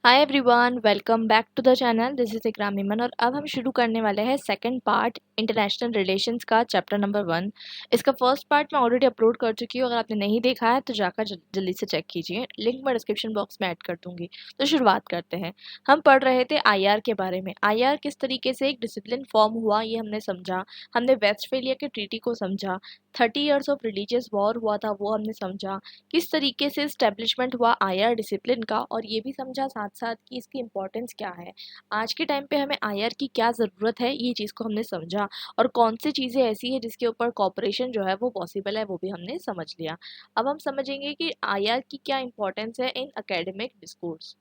Hi everyone, welcome back to the channel. This is Ikram Iman और अब हम शुरू करने वाले हैं सेकंड पार्ट इंटरनेशनल रिलेशंस का चैप्टर नंबर 1। इसका फर्स्ट पार्ट मैं ऑलरेडी अपलोड कर चुकी हूँ। अगर आपने नहीं देखा है तो जाकर जल्दी से चेक कीजिए, लिंक मैं डिस्क्रिप्शन बॉक्स में ऐड कर दूंगी। तो शुरुआत करते हैं। हम पढ़ रहे थे आईआर के बारे में। आईआर किस तरीके से एक डिसिप्लिन फॉर्म हुआ ये हमने समझा। हमने वेस्टफेलिया के ट्रीटी को समझा। 30 ईयर्स ऑफ रिलीजियस वॉर हुआ था वो हमने समझा। किस तरीके से इस्टेब्लिशमेंट हुआ आईआर डिसिप्लिन का, और ये भी समझा साथ साथ कि इसकी इम्पोर्टेंस क्या है। आज के टाइम पे हमें आईआर की क्या ज़रूरत है ये चीज़ को हमने समझा। और कौन सी चीज़ें ऐसी है जिसके ऊपर कॉपरेशन जो है वो पॉसिबल है वो भी हमने समझ लिया। अब हम समझेंगे कि आईआर की क्या इंपॉर्टेंस है इन एकेडमिक डिस्कोर्स।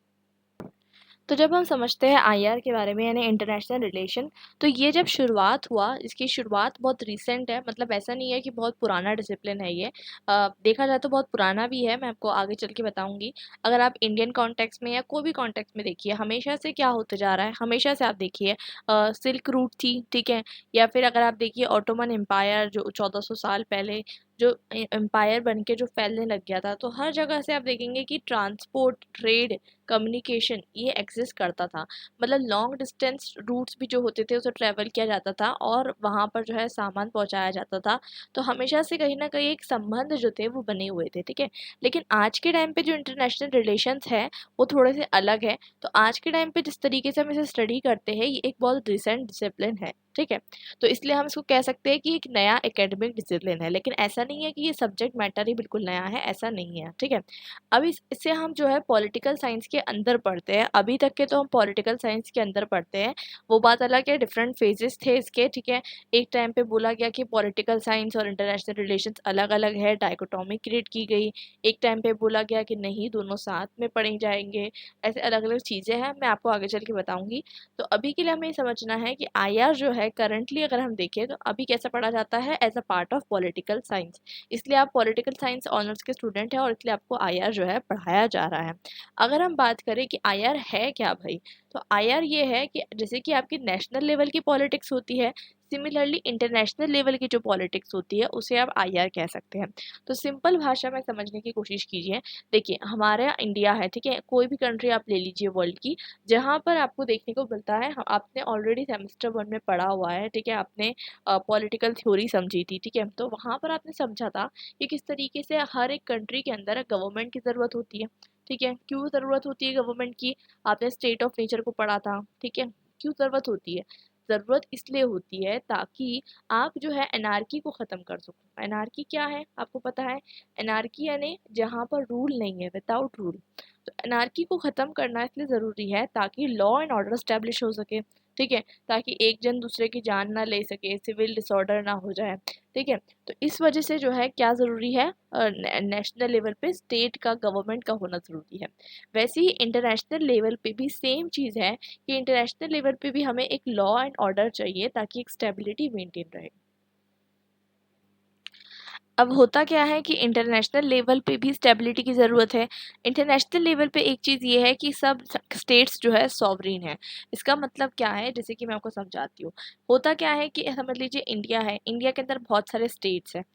तो जब हम समझते हैं आईआर के बारे में यानी इंटरनेशनल रिलेशन, तो ये जब शुरुआत हुआ, इसकी शुरुआत बहुत रीसेंट है। मतलब ऐसा नहीं है कि बहुत पुराना डिसिप्लिन है ये। देखा जाए तो बहुत पुराना भी है, मैं आपको आगे चल के बताऊंगी। अगर आप इंडियन कॉन्टेक्स्ट में या कोई भी कॉन्टेक्स्ट में देखिए, हमेशा से क्या होते जा रहा है, हमेशा से आप देखिए सिल्क रूट थी, ठीक है। या फिर अगर आप देखिए ऑटोमन एम्पायर जो 1400 साल पहले जो एम्पायर बन के जो फैलने लग गया था, तो हर जगह से आप देखेंगे कि ट्रांसपोर्ट, ट्रेड, कम्युनिकेशन ये एग्जिस्ट करता था। मतलब लॉन्ग डिस्टेंस रूट्स भी जो होते थे उसे ट्रैवल किया जाता था और वहाँ पर जो है सामान पहुँचाया जाता था। तो हमेशा से कहीं ना कहीं एक संबंध जो थे वो बने हुए थे, ठीक है। लेकिन आज के टाइम पे जो इंटरनेशनल रिलेशंस है वो थोड़े से अलग है। तो आज के टाइम पे जिस तरीके से हम इसे स्टडी करते हैं ये एक बहुत रिसेंट डिसिप्लिन है, ठीक है। तो इसलिए हम इसको कह सकते हैं कि एक नया एकेडमिक डिसिप्लिन है। लेकिन ऐसा नहीं है कि ये सब्जेक्ट मैटर ही बिल्कुल नया है, ऐसा नहीं है, ठीक है। अब इससे हम जो है पॉलिटिकल साइंस के अंदर पढ़ते हैं। अभी तक के तो हम पॉलिटिकल साइंस के अंदर पढ़ते हैं, वो बात अलग है। डिफरेंट फेजेस थे इसके, ठीक है। एक टाइम पे बोला गया कि पॉलिटिकल साइंस और इंटरनेशनल रिलेशंस अलग अलग है, डाइकोटॉमी क्रिएट की गई। एक टाइम पे बोला गया कि नहीं, दोनों साथ में पढ़े जाएंगे। ऐसे अलग अलग चीज़ें हैं, मैं आपको आगे चल के बताऊंगी। तो अभी के लिए हमें ये समझना है कि आईआर जो है करंटली अगर हम देखें तो अभी कैसा पढ़ा जाता है, as a part of political science. इसलिए आप पॉलिटिकल साइंस ऑनर्स के स्टूडेंट हैं और इसलिए आपको आईआर जो है पढ़ाया जा रहा है। अगर हम बात करें कि आईआर है क्या भाई, तो आईआर ये है कि जैसे कि आपकी नेशनल लेवल की पॉलिटिक्स होती है, सिमिलरली इंटरनेशनल लेवल की जो पॉलिटिक्स होती है उसे आप आईआर कह सकते हैं। तो सिंपल भाषा में समझने की कोशिश कीजिए। देखिए हमारा इंडिया है, ठीक है, कोई भी कंट्री आप ले लीजिए वर्ल्ड की, जहाँ पर आपको देखने को मिलता है, आपने ऑलरेडी सेमेस्टर 1 में पढ़ा हुआ है, ठीक है। आपने पॉलिटिकल थ्योरी समझी थी, ठीक है। तो वहाँ पर आपने समझा था कि किस तरीके से हर एक कंट्री के अंदर गवर्नमेंट की ज़रूरत होती है, ठीक है। क्यों ज़रूरत होती है गवर्नमेंट की, आपने स्टेट ऑफ नेचर को पढ़ा था, ठीक है। क्यों ज़रूरत होती है, ज़रूरत इसलिए होती है ताकि आप जो है एनार्की को ख़त्म कर सको। एनार्की क्या है आपको पता है, एनार्की यानी जहाँ पर रूल नहीं है, विदाउट रूल। तो एनार्की को ख़त्म करना इसलिए ज़रूरी है ताकि लॉ एंड ऑर्डर स्टैब्लिश हो सके, ठीक है। ताकि एक जन दूसरे की जान ना ले सके, सिविल डिसऑर्डर ना हो जाए, ठीक है। तो इस वजह से जो है क्या ज़रूरी है, नेशनल लेवल पे स्टेट का, गवर्नमेंट का होना ज़रूरी है। वैसे ही इंटरनेशनल लेवल पे भी सेम चीज़ है कि इंटरनेशनल लेवल पे भी हमें एक लॉ एंड ऑर्डर चाहिए ताकि एक स्टेबिलिटी मेंटेन रहे। अब होता क्या है कि इंटरनेशनल लेवल पे भी स्टेबिलिटी की ज़रूरत है। इंटरनेशनल लेवल पे एक चीज़ ये है कि सब स्टेट्स जो है सॉवरीन है। इसका मतलब क्या है, जैसे कि मैं आपको समझाती हूँ। होता क्या है कि समझ लीजिए इंडिया है, इंडिया के अंदर बहुत सारे स्टेट्स हैं।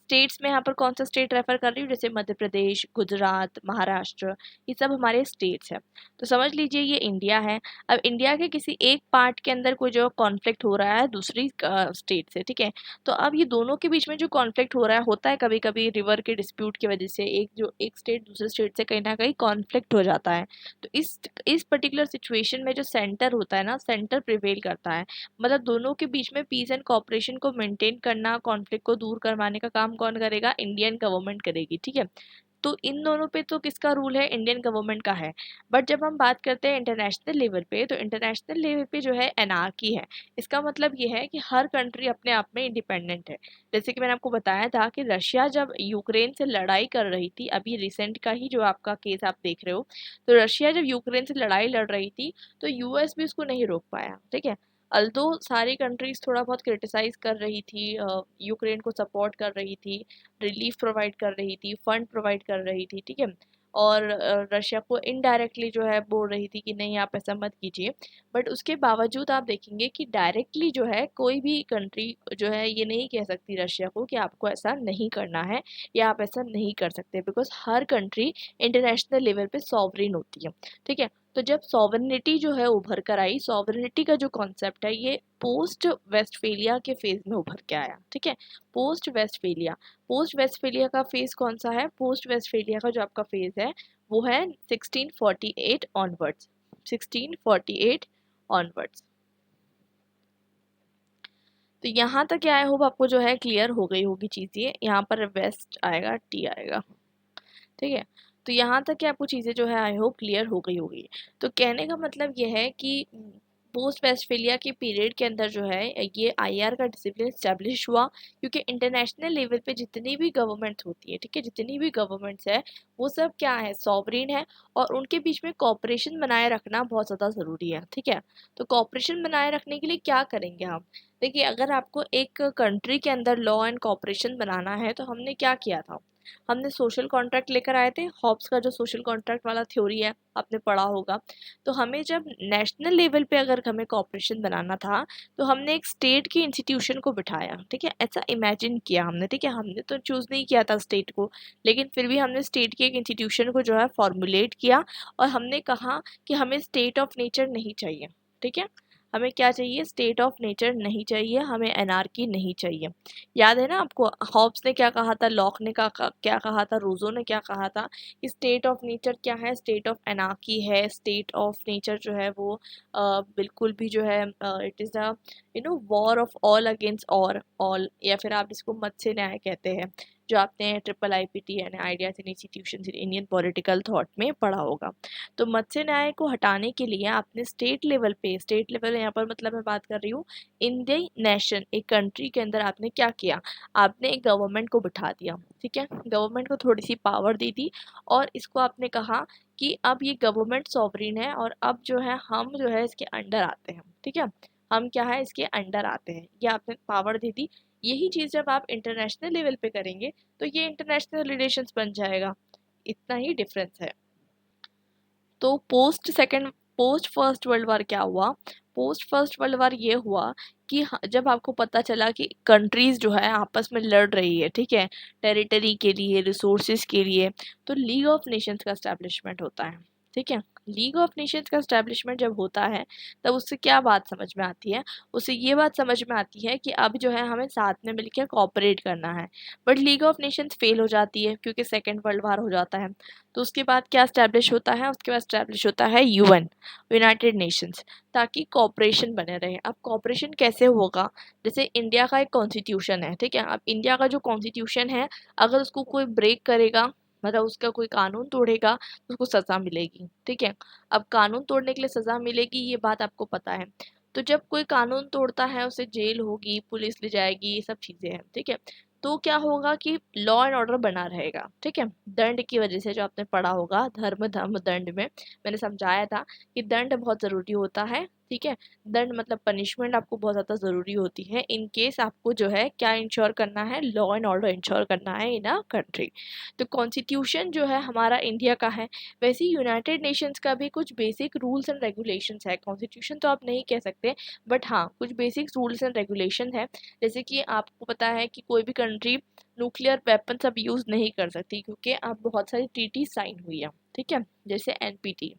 स्टेट्स में यहाँ पर कौन सा स्टेट रेफर कर रही हूँ, जैसे मध्य प्रदेश, गुजरात, महाराष्ट्र, ये सब हमारे स्टेट्स हैं। तो समझ लीजिए ये इंडिया है। अब इंडिया के किसी एक पार्ट के अंदर कोई जो कॉन्फ्लिक्ट हो रहा है दूसरी स्टेट से, ठीक है। तो अब ये दोनों के बीच में जो कॉन्फ्लिक्ट हो रहा है, होता है कभी कभी रिवर के डिस्प्यूट की वजह से एक स्टेट दूसरे स्टेट से कहीं ना कहीं कॉन्फ्लिक्ट हो जाता है। तो इस पर्टिकुलर सिचुएशन में जो सेंटर होता है ना, सेंटर प्रिवेल करता है। मतलब दोनों के बीच में पीस एंड कॉपरेशन को मेंटेन करना, कॉन्फ्लिक्ट को दूर करवाने का काम कौन करेगा, इंडियन गवर्नमेंट करेगी, ठीक है। तो इन दोनों पे तो किसका रूल है, इंडियन गवर्नमेंट का है। बट जब हम बात करते हैं इंटरनेशनल लेवल पे, तो इंटरनेशनल लेवल पे जो है एनार्की है। इसका मतलब ये है कि हर कंट्री अपने आप में इंडिपेंडेंट है। जैसे कि मैंने आपको बताया था कि रशिया जब यूक्रेन से लड़ाई कर रही थी, अभी रिसेंट का ही जो आपका केस आप देख रहे हो, तो रशिया जब यूक्रेन से लड़ाई लड़ रही थी तो यूएस भी उसको नहीं रोक पाया, ठीक है। अल्दो सारी कंट्रीज थोड़ा बहुत क्रिटिसाइज कर रही थी, यूक्रेन को सपोर्ट कर रही थी, रिलीफ प्रोवाइड कर रही थी, फंड प्रोवाइड कर रही थी, ठीक है। और रशिया को इनडायरेक्टली जो है बोल रही थी कि नहीं आप ऐसा मत कीजिए। बट उसके बावजूद आप देखेंगे कि डायरेक्टली जो है कोई भी कंट्री जो है ये नहीं कह सकती रशिया को कि आपको ऐसा नहीं करना है या आप ऐसा नहीं कर सकते, because her country international level पे सॉवरिन होती है, ठीक है। तो जब सॉवरेनिटी जो है उभर कर आई, सॉवरेनिटी का जो कॉन्सेप्ट है ये पोस्ट वेस्टफेलिया के फेज में उभर के आया, ठीक है। पोस्ट वेस्टफेलिया, पोस्ट वेस्टफेलिया का फेज कौन सा है? पोस्ट वेस्टफेलिया का जो आपका फेज है वो है 1648 ऑनवर्ड्स, 1648 ऑनवर्ड्स। तो यहाँ तक क्या आई होप आपको जो है क्लियर हो गई होगी चीज़। ये यहाँ पर वेस्ट आएगा, टी आएगा, ठीक है। तो यहाँ तक कि आपको चीज़ें जो है आई होप क्लियर हो गई होगी। तो कहने का मतलब ये है कि पोस्ट वेस्टफेलिया के पीरियड के अंदर जो है ये आईआर का डिसिप्लिन स्टैब्लिश हुआ, क्योंकि इंटरनेशनल लेवल पे जितनी भी गवर्नमेंट्स होती है, ठीक है, जितनी भी गवर्नमेंट्स है वो सब क्या है? सॉवरेन है, और उनके बीच में कॉपरेशन बनाए रखना बहुत ज़्यादा ज़रूरी है, ठीक है। तो कॉपरेशन बनाए रखने के लिए क्या करेंगे हम? देखिए, अगर आपको एक कंट्री के अंदर लॉ एंड कॉपरेशन बनाना है तो हमने क्या किया था? हमने सोशल कॉन्ट्रैक्ट लेकर आए थे, हॉब्स का जो सोशल कॉन्ट्रैक्ट वाला थ्योरी है आपने पढ़ा होगा। तो हमें जब नेशनल लेवल पे अगर हमें कॉपरेशन बनाना था तो हमने एक स्टेट की इंस्टीट्यूशन को बिठाया, ठीक है, ऐसा इमेजिन किया हमने, ठीक है। हमने तो चूज़ नहीं किया था स्टेट को, लेकिन फिर भी हमने स्टेट के एक इंस्टीट्यूशन को जो है फॉर्मुलेट किया, और हमने कहा कि हमें स्टेट ऑफ नेचर नहीं चाहिए, ठीक है। हमें क्या चाहिए? स्टेट ऑफ नेचर नहीं चाहिए, हमें एनार्की नहीं चाहिए। याद है ना आपको, हॉब्स ने क्या कहा था, लॉक ने क्या कहा था, रूजो ने क्या कहा था कि स्टेट ऑफ नेचर क्या है? स्टेट ऑफ एनार्की है। स्टेट ऑफ नेचर जो है वो बिल्कुल भी जो है it is a war of all against all, या फिर आप इसको मत्स्य न्याय कहते हैं, जो आपने ट्रिपल IPT यानी ideas in institution in Indian political thought में पढ़ा होगा। तो मत्स्य न्याय को हटाने के लिए आपने स्टेट लेवल पे, स्टेट लेवल यहाँ पर मतलब मैं बात कर रही हूँ इन द नेशन, एक कंट्री के अंदर आपने क्या किया? आपने एक गवर्नमेंट को बिठा दिया, ठीक है, गवर्नमेंट को थोड़ी सी पावर दे दी, और इसको आपने कहा कि अब ये गवर्नमेंट सॉवरेन है, और अब जो है हम जो है इसके अंडर आते हैं, ठीक है, हम क्या है इसके अंडर आते हैं, ये आपने पावर दे दी। यही चीज़ जब आप इंटरनेशनल लेवल पे करेंगे तो ये इंटरनेशनल रिलेशंस बन जाएगा, इतना ही डिफरेंस है। तो पोस्ट फर्स्ट वर्ल्ड वार क्या हुआ? पोस्ट फर्स्ट वर्ल्ड वार ये हुआ कि जब आपको पता चला कि कंट्रीज जो है आपस में लड़ रही है, ठीक है, टेरिटरी के लिए, रिसोर्सेज के लिए, तो लीग ऑफ नेशंस का एस्टेब्लिशमेंट होता है, ठीक है। लीग ऑफ नेशंस का एस्टेब्लिशमेंट जब होता है तब उससे क्या बात समझ में आती है? उससे ये बात समझ में आती है कि अब जो है हमें साथ में मिलकर कोऑपरेट करना है। But league of Nations fail हो जाती है क्योंकि सेकेंड वर्ल्ड वार हो जाता है। तो उसके बाद क्या एस्टैब्लिश होता है? उसके बाद एस्टैब्लिश होता है UN, यूनाइटेड नेशंस, ताकि कॉपरेशन बने रहे। अब कॉपरेशन कैसे होगा? जैसे इंडिया का एक कॉन्स्टिट्यूशन है, ठीक है, अब इंडिया का जो कॉन्स्टिट्यूशन है अगर उसको कोई ब्रेक करेगा, मतलब उसका कोई कानून तोड़ेगा तो उसको सज़ा मिलेगी, ठीक है। अब कानून तोड़ने के लिए सज़ा मिलेगी, ये बात आपको पता है। तो जब कोई कानून तोड़ता है उसे जेल होगी, पुलिस ले जाएगी, ये सब चीज़ें हैं, ठीक है। तो क्या होगा कि लॉ एंड ऑर्डर बना रहेगा, ठीक है। दंड की वजह से, जो आपने पढ़ा होगा धर्म दंड में मैंने समझाया था कि दंड बहुत ज़रूरी होता है, ठीक है। दंड मतलब पनिशमेंट आपको बहुत ज़्यादा ज़रूरी होती है इन केस आपको जो है क्या इंश्योर करना है? लॉ एंड ऑर्डर इंश्योर करना है इन अ कंट्री। तो कॉन्स्टिट्यूशन जो है हमारा इंडिया का है, वैसे ही यूनाइटेड नेशंस का भी कुछ बेसिक रूल्स एंड रेगुलेशंस है। कॉन्स्टिट्यूशन तो आप नहीं कह सकते, बट हाँ कुछ बेसिक रूल्स एंड रेगुलेशन है। जैसे कि आपको पता है कि कोई भी कंट्री न्यूक्लियर वेपन्स अब यूज़ नहीं कर सकती, क्योंकि अब बहुत सारी ट्रीटी साइन हुई है, ठीक है, जैसे NPT,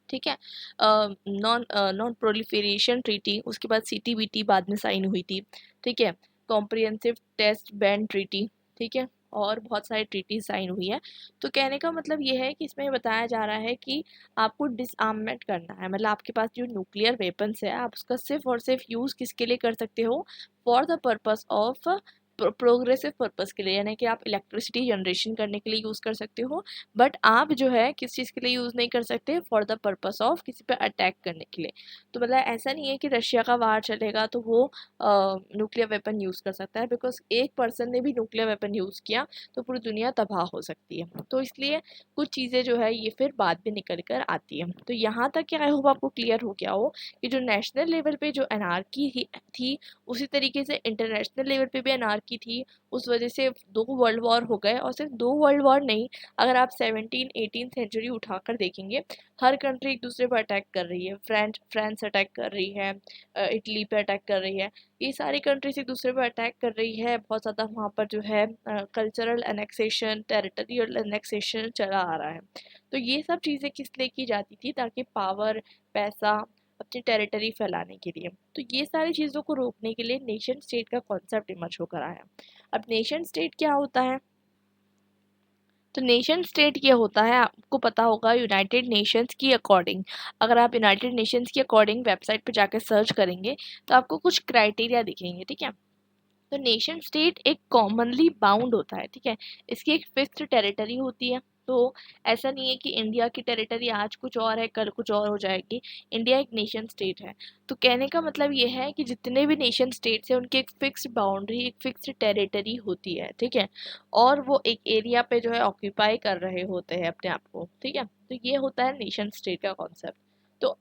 ठीक है, नॉन प्रोलिफरेशन ट्रीटी, उसके बाद CTBT बाद में साइन हुई थी, ठीक है, कॉम्प्रिहेंसिव टेस्ट बैंड ट्रीटी, ठीक है, और बहुत सारी ट्रीटी साइन हुई है। तो कहने का मतलब ये है कि इसमें बताया जा रहा है कि आपको डिसआर्ममेंट करना है, मतलब आपके पास जो न्यूक्लियर वेपन्स है आप उसका सिर्फ और सिर्फ यूज़ किसके लिए कर सकते हो? For the purpose of progressive purpose के लिए, यानी कि आप इलेक्ट्रिसिटी जनरेशन करने के लिए यूज़ कर सकते हो, बट आप जो है किस चीज़ के लिए यूज़ नहीं कर सकते? फॉर द पर्पस ऑफ किसी पे अटैक करने के लिए। तो मतलब ऐसा नहीं है कि रशिया का वार चलेगा तो वो न्यूक्लियर वेपन यूज़ कर सकता है, बिकॉज एक पर्सन ने भी न्यूक्लियर वेपन यूज़ किया तो पूरी दुनिया तबाह हो सकती है। तो इसलिए कुछ चीज़ें जो है ये फिर बाद में निकल कर आती है। तो यहाँ तक क्या आई होप आपको क्लियर हो गया हो कि जो नेशनल लेवल पे जो एनार्की थी, उसी तरीके से इंटरनेशनल लेवल पे भी एनार्की की थी, उस वजह से 2 वर्ल्ड वॉर हो गए। और सिर्फ 2 वर्ल्ड वॉर नहीं, अगर आप 17-18 सेंचुरी उठाकर देखेंगे, हर कंट्री एक दूसरे पर अटैक कर रही है। फ्रांस अटैक कर रही है, इटली पे अटैक कर रही है, ये सारी कंट्रीज एक दूसरे पर अटैक कर रही है। बहुत ज़्यादा वहाँ पर जो है कल्चरल एनेक्सेशन, टेरिटोरियल एनेक्सेशन चला आ रहा है। तो ये सब चीज़ें किस लिए की जाती थी, ताकि पावर, पैसा, अपनी टेरिटरी फैलाने के लिए। तो ये सारी चीज़ों को रोकने के लिए नेशन स्टेट का कॉन्सेप्ट इमर्ज होकर आया। अब नेशन स्टेट क्या होता है? तो नेशन स्टेट ये होता है, आपको पता होगा, यूनाइटेड नेशंस की अकॉर्डिंग, अगर आप यूनाइटेड नेशंस की अकॉर्डिंग वेबसाइट पर जाकर सर्च करेंगे तो आपको कुछ क्राइटेरिया दिखेंगे, ठीक है। तो नेशन स्टेट एक कॉमनली बाउंड होता है, ठीक है। इसकी एक फिक्स्ड टेरिटरी होती है। तो ऐसा नहीं है कि इंडिया की टेरिटरी आज कुछ और है, कल कुछ और हो जाएगी। इंडिया एक नेशन स्टेट है। तो कहने का मतलब ये है कि जितने भी नेशन स्टेट्स हैं उनकी एक फिक्स्ड बाउंड्री, एक फिक्स्ड टेरिटरी होती है, ठीक है। और वो एक एरिया पे जो है ऑक्यूपाई कर रहे होते हैं अपने आप को, ठीक है। तो ये होता है नेशन स्टेट का कॉन्सेप्ट। तो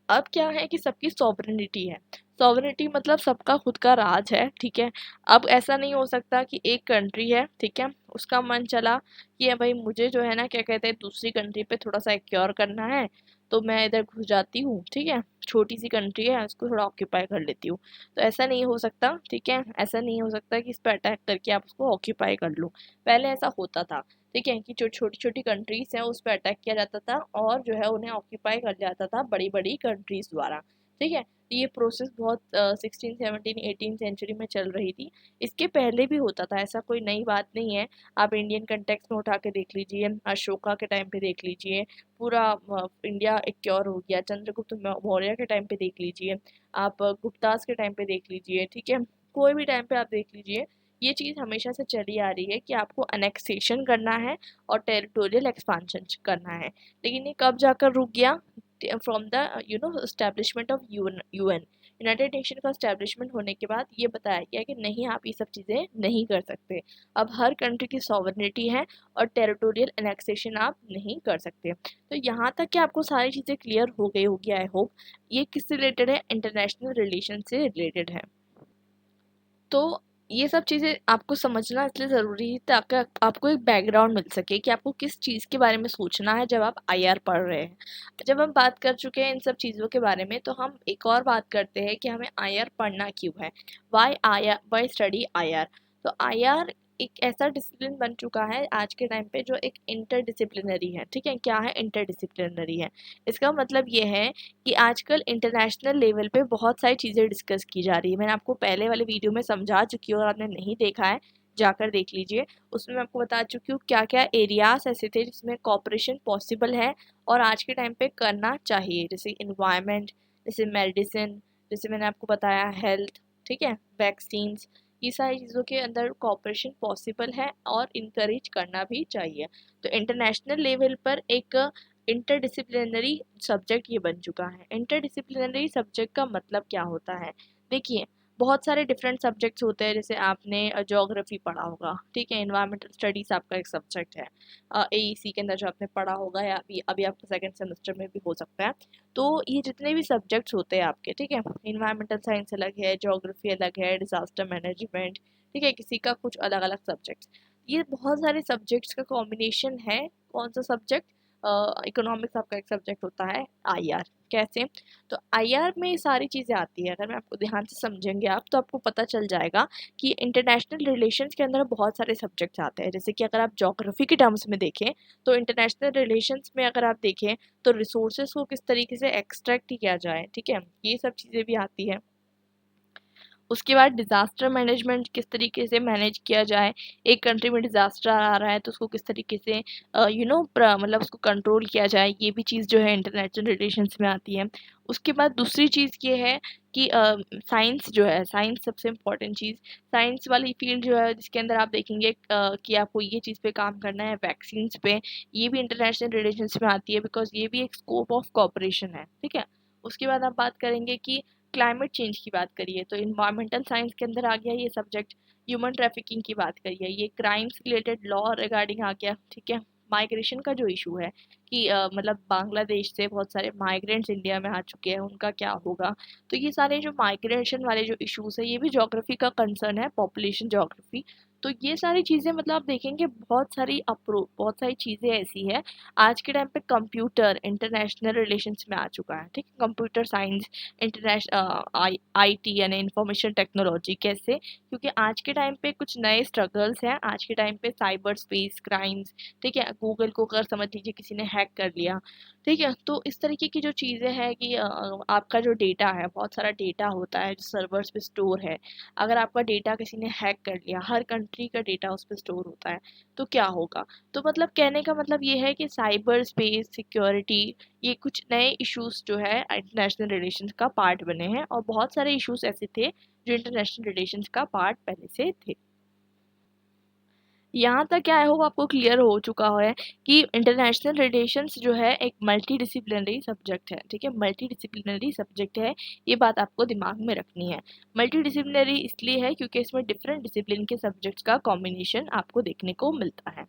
अब क्या है कि सबकी सॉवरेनिटी है। सॉवरेनिटी मतलब सबका खुद का राज है, ठीक है। अब ऐसा नहीं हो सकता कि एक कंट्री है, ठीक है, उसका मन चला कि भाई मुझे जो है ना, क्या कहते हैं, दूसरी कंट्री पे थोड़ा सा एक्योर करना है, तो मैं इधर घुस जाती हूँ, ठीक है। छोटी सी कंट्री है, उसको थोड़ा ऑक्यूपाई कर लेती हूँ। तो ऐसा नहीं हो सकता, ठीक है। ऐसा नहीं हो सकता कि इस पर अटैक करके आप उसको ऑक्यूपाई कर लो। पहले ऐसा होता था, ठीक है, कि जो छोटी छोटी कंट्रीज हैं उस पर अटैक किया जाता था और जो है उन्हें ऑक्यूपाई कर जाता था बड़ी बड़ी कंट्रीज द्वारा, ठीक है। ये प्रोसेस बहुत 16, 17, 18 सेंचुरी में चल रही थी। इसके पहले भी होता था, ऐसा कोई नई बात नहीं है। आप इंडियन कंटेक्स्ट में उठा के देख लीजिए, अशोका के टाइम पे देख लीजिए, पूरा इंडिया एक्योर हो गया। चंद्रगुप्त मौर्य के टाइम पे देख लीजिए, आप गुप्तास के टाइम पे देख लीजिए, ठीक है। कोई भी टाइम पे आप देख लीजिए, ये चीज़ हमेशा से चली आ रही है कि आपको अनेक्सेशन करना है और टेरिटोरियल एक्सपांशन करना है। लेकिन ये कब जाकर रुक गया? From the establishment of UN, United nation का एस्टेब्लिशमेंट होने के बाद ये बताया गया कि नहीं, आप ये सब चीज़ें नहीं कर सकते। अब हर कंट्री की सॉवरेनिटी है और टेरिटोरियल एनेक्सेशन आप नहीं कर सकते। तो यहाँ तक कि आपको सारी चीज़ें क्लियर हो गई होगी, आई होप। ये किससे रिलेटेड है? इंटरनेशनल रिलेशन से रिलेटेड है। तो ये सब चीज़ें आपको समझना इसलिए ज़रूरी है ताकि आपको एक बैकग्राउंड मिल सके कि आपको किस चीज़ के बारे में सोचना है जब आप आईआर पढ़ रहे हैं। जब हम बात कर चुके हैं इन सब चीज़ों के बारे में, तो हम एक और बात करते हैं कि हमें आईआर पढ़ना क्यों है। Why study IR? तो आईआर एक ऐसा डिसिप्लिन बन चुका है आज के टाइम पे जो एक इंटरडिसिप्लिनरी है, ठीक है। क्या है? इंटरडिसिप्लिनरी है। इसका मतलब ये है कि आजकल इंटरनेशनल लेवल पे बहुत सारी चीज़ें डिस्कस की जा रही है। मैंने आपको पहले वाले वीडियो में समझा चुकी हूँ, और आपने नहीं देखा है जाकर देख लीजिए। उसमें मैं आपको बता चुकी हूँ क्या क्या एरियाज ऐसे थे जिसमें कॉपरेशन पॉसिबल है और आज के टाइम पे करना चाहिए, जैसे इन्वायरमेंट, जैसे मेडिसिन, जैसे मैंने आपको बताया हेल्थ, ठीक है, वैक्सीन्स। ये सारी चीज़ों के अंदर कॉपरेशन पॉसिबल है और इनकरेज करना भी चाहिए। तो इंटरनेशनल लेवल पर एक इंटरडिसिप्लिनरी सब्जेक्ट ये बन चुका है। इंटरडिसिप्लिनरी सब्जेक्ट का मतलब क्या होता है? देखिए, बहुत सारे डिफरेंट सब्जेक्ट्स होते हैं। जैसे आपने ज्योग्राफी पढ़ा होगा, ठीक है, इन्वायरमेंटल स्टडीज़ आपका एक सब्जेक्ट है, एईसी के अंदर जो आपने पढ़ा होगा, या अभी अभी आपका सेकंड सेमेस्टर में भी हो सकता है। तो ये जितने भी सब्जेक्ट्स होते हैं आपके, ठीक है, इन्वायरमेंटल साइंस अलग है, ज्योग्राफी अलग है, डिजास्टर मैनेजमेंट, ठीक है, किसी का कुछ अलग अलग सब्जेक्ट्स, ये बहुत सारे सब्जेक्ट्स का कॉम्बिनेशन है। कौन सा सब्जेक्ट? इकोनॉमिक्स आपका एक सब्जेक्ट होता है आईआर। कैसे? तो आईआर में ये सारी चीज़ें आती है। अगर मैं आपको ध्यान से समझेंगे आप, तो आपको पता चल जाएगा कि इंटरनेशनल रिलेशंस के अंदर बहुत सारे सब्जेक्ट्स आते हैं। जैसे कि अगर आप ज्योग्राफी के टर्म्स में देखें, तो इंटरनेशनल रिलेशंस में अगर आप देखें तो रिसोर्सेज को किस तरीके से एक्सट्रैक्ट किया जाए, ठीक है, ये सब चीज़ें भी आती है। उसके बाद डिज़ास्टर मैनेजमेंट, किस तरीके से मैनेज किया जाए। एक कंट्री में डिज़ास्टर आ रहा है तो उसको किस तरीके से मतलब उसको कंट्रोल किया जाए, ये भी चीज़ जो है इंटरनेशनल रिलेशंस में आती है। उसके बाद दूसरी चीज़ ये है कि साइंस जो है, साइंस सबसे इम्पोर्टेंट चीज़, साइंस वाली फील्ड जो है जिसके अंदर आप देखेंगे कि आपको ये चीज़ पे काम करना है, वैक्सीन्स पे, ये भी इंटरनेशनल रिलेशंस में आती है, बिकॉज ये भी एक स्कोप ऑफ कॉपरेशन है, ठीक है। उसके बाद आप बात करेंगे कि क्लाइमेट चेंज की बात करिए तो इन्वायरमेंटल साइंस के अंदर आ गया ये सब्जेक्ट। ह्यूमन ट्रैफिकिंग की बात करिए, ये क्राइम्स रिलेटेड लॉ रिगार्डिंग आ गया, ठीक है। माइग्रेशन का जो इशू है कि मतलब बांग्लादेश से बहुत सारे माइग्रेंट्स इंडिया में आ चुके हैं, उनका क्या होगा। तो ये सारे जो माइग्रेशन वाले जो इश्यूज है, ये भी ज्योग्राफी का कंसर्न है, पॉपुलेशन ज्योग्राफी। तो ये सारी चीज़ें मतलब आप देखेंगे बहुत सारी चीज़ें ऐसी है। आज के टाइम पे कंप्यूटर इंटरनेशनल रिलेशंस में आ चुका है, ठीक है। कंप्यूटर साइंस, इंटरनेशनल आईटी यानी इंफॉर्मेशन टेक्नोलॉजी। कैसे? क्योंकि आज के टाइम पे कुछ नए स्ट्रगल्स हैं। आज के टाइम पे साइबर स्पेस क्राइम्स, ठीक है। गूगल को अगर समझ लीजिए किसी ने हैक कर लिया, ठीक है। तो इस तरीके की जो चीज़ें हैं कि आपका जो डेटा है, बहुत सारा डेटा होता है जो सर्वर्स पे स्टोर है। अगर आपका डेटा किसी ने हैक कर लिया, हर कंट्री का डेटा उस पर स्टोर होता है, तो क्या होगा। तो मतलब कहने का मतलब ये है कि साइबर स्पेस सिक्योरिटी, ये कुछ नए इश्यूज जो है इंटरनेशनल रिलेशंस का पार्ट बने हैं, और बहुत सारे इश्यूज ऐसे थे जो इंटरनेशनल रिलेशंस का पार्ट पहले से थे। यहाँ तक क्या है वो आपको क्लियर हो चुका है कि इंटरनेशनल रिलेशंस जो है एक मल्टी डिसिप्लिनरी सब्जेक्ट है, ठीक है। मल्टी डिसिप्लिनरी सब्जेक्ट है, ये बात आपको दिमाग में रखनी है। मल्टी डिसिप्लिनरी इसलिए है क्योंकि इसमें डिफरेंट डिसिप्लिन के सब्जेक्ट्स का कॉम्बिनेशन आपको देखने को मिलता है।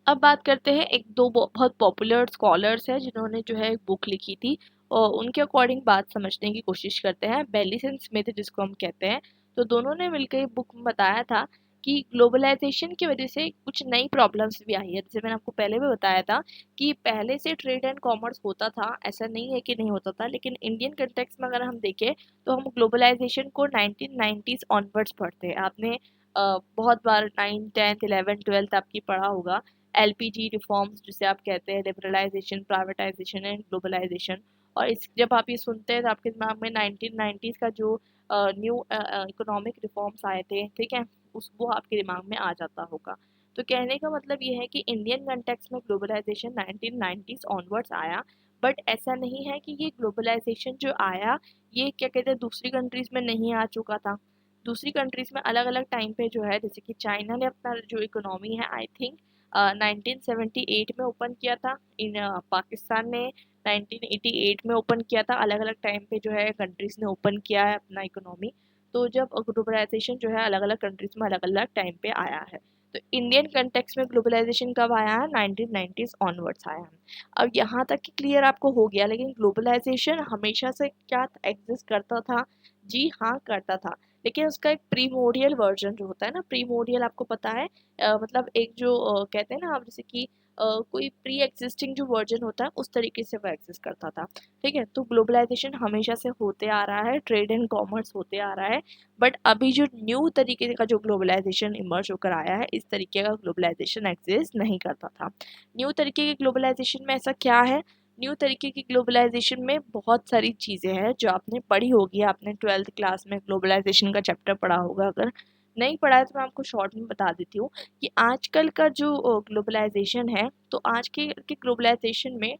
अब बात करते हैं एक दो बहुत पॉपुलर स्कॉलर्स हैं जिन्होंने जो है एक बुक लिखी थी, और उनके अकॉर्डिंग बात समझने की कोशिश करते हैं। बेलिस एंड स्मिथ जिसको हम कहते हैं, तो दोनों ने मिलकर ये बुक में बताया था कि ग्लोबलाइजेशन की वजह से कुछ नई प्रॉब्लम्स भी आई है। जैसे मैंने आपको पहले भी बताया था कि पहले से ट्रेड एंड कॉमर्स होता था, ऐसा नहीं है कि नहीं होता था, लेकिन इंडियन कंटेक्स्ट में अगर हम देखें तो हम ग्लोबलाइजेशन को 1990s ऑनवर्ड्स पढ़ते हैं। आपने बहुत बार 9, 10, 11, 12 आपकी पढ़ा होगा। एलपीजी रिफॉर्म्स जिसे आप कहते हैं, लिबरलाइजेशन, प्राइवेटाइजेशन एंड ग्लोबलाइजेशन। और इस जब आप ये सुनते हैं तो आपके दिमाग में 1990s का जो न्यू इकोनॉमिक रिफॉर्म्स आए थे, ठीक है, उस वो आपके दिमाग में आ जाता होगा। तो कहने का मतलब ये है कि इंडियन कंटेक्स्ट में ग्लोबलाइजेशन 1990s ऑनवर्ड्स आया, बट ऐसा नहीं है कि ये ग्लोबलाइजेशन जो आया ये क्या कहते हैं दूसरी कंट्रीज में नहीं आ चुका था। दूसरी कंट्रीज में अलग अलग टाइम पे जो है, जैसे कि चाइना ने अपना जो इकोनॉमी है आई थिंक 1978 में ओपन किया था। इन पाकिस्तान ने 1988 में ओपन किया था। अलग अलग टाइम पे जो है कंट्रीज ने ओपन किया है अपना इकोनॉमी। तो जब ग्लोबलाइजेशन जो है अलग अलग कंट्रीज में अलग अलग टाइम पे आया है। तो इंडियन कंटेक्स्ट में ग्लोबलाइजेशन कब आया है? 1990s ऑनवर्ड्स आया है। अब यहाँ तक कि क्लियर आपको हो गया, लेकिन ग्लोबलाइजेशन हमेशा से क्या एग्जिस्ट करता था? जी हाँ, करता था। लेकिन उसका एक प्रीमोडियल वर्जन जो होता है ना, प्रीमोडियल आपको पता है, मतलब एक जो कहते हैं ना आप, जैसे कि कोई प्री एग्जिस्टिंग जो वर्जन होता है उस तरीके से वो एग्जिस्ट करता था, ठीक है। तो ग्लोबलाइजेशन हमेशा से होते आ रहा है, ट्रेड एंड कॉमर्स होते आ रहा है, बट अभी जो न्यू तरीके का जो ग्लोबलाइजेशन इमर्ज होकर आया है, इस तरीके का ग्लोबलाइजेशन एग्जिस्ट नहीं करता था। न्यू तरीके के ग्लोबलाइजेशन में ऐसा क्या है? न्यू तरीके की ग्लोबलाइजेशन में बहुत सारी चीज़ें हैं जो आपने पढ़ी होगी। आपने 12th क्लास में ग्लोबलाइजेशन का चैप्टर पढ़ा होगा। अगर नहीं पढ़ा है तो मैं आपको शॉर्ट में बता देती हूँ कि आजकल का जो ग्लोबलाइजेशन है, तो आज के ग्लोबलाइजेशन में